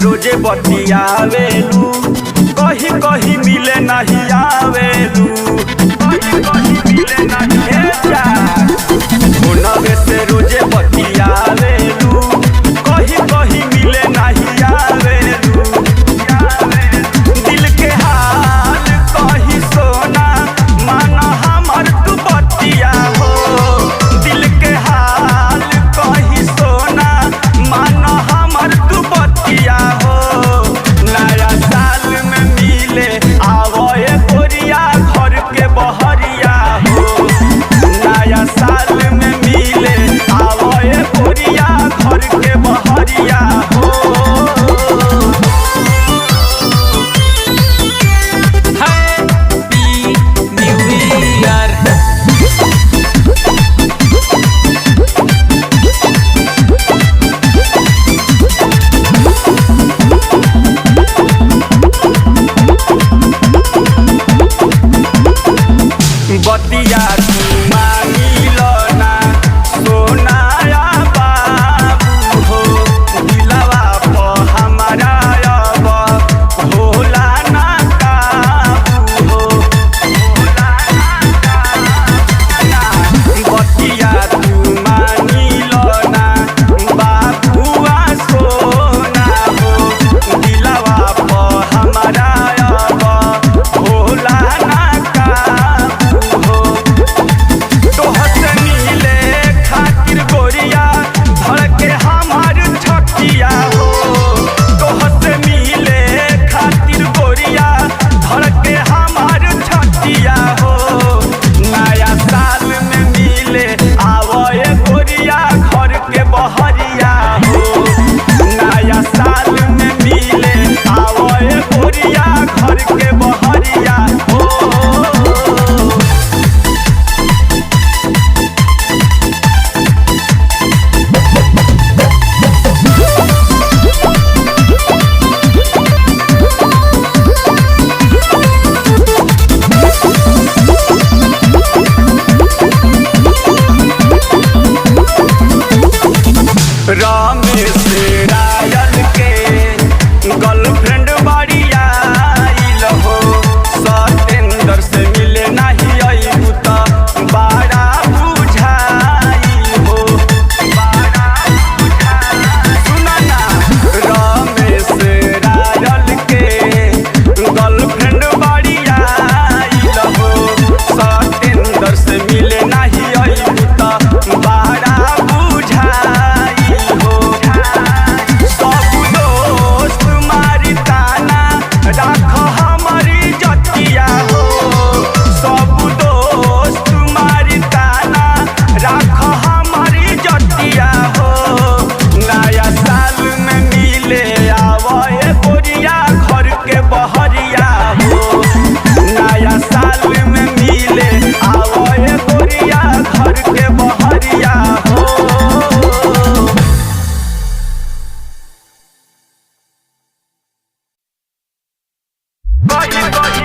रोजे बतियावेलू, कहीं कहीं मिले नहीं आवेलू, कहीं कहीं मिले नहीं फोनवे से रोजे बतियावेलू, कहीं कहीं मिले नहीं आवेलू। दिल के हाल कहीं सोना माना हमर तू बतिया हो, दिल के हाल कहीं सोना माना हमर तू बतिया हो। नया साल में मिले आवए गोरिया घर के बहरिया हो, नया साल में मिले आवए गोरिया घर के बहरिया हो। बतिया तू मानी लो ना सोनाया बाबू हो, दिलवा पर हमारा अब होला ना काबू हो, होला ना। बतिया तू मानी लो ना बाबुआ सोना हो, दिलवा पर हमारा अब होला ना गोरिया धड़के हमार छटिया हो, तोहसे मिले खातिर गोरिया धड़के हमार छटिया हो। नया साल में मिले आवए गोरिया घर के बहरिया हो, नया साल में मिले आवए गोरिया घर के बहरिया हो। रमेश रायल के गर्लफ्रेंड बाड़ी आइल हो, सतेंद्र से मिले नहीं अइबू त बड़ा बुझाई हो, बड़ा बुझाई। सुना ना रमेश रायल के गर्लफ्रेंड बाड़ी आइल हो, सतेंद्र से मिले नहीं अइबू त बड़ा बुझाई हो। सब दोस्त मारी ताना राख हमारी जतिया हो, सब दोस्त मारी ताना राख हमारी जतिया हो। नया साल में मिले आवए गोरिया घर के बहरिया हो, नया साल में मिले आवए गोरिया घर के बहरिया हो। Bye.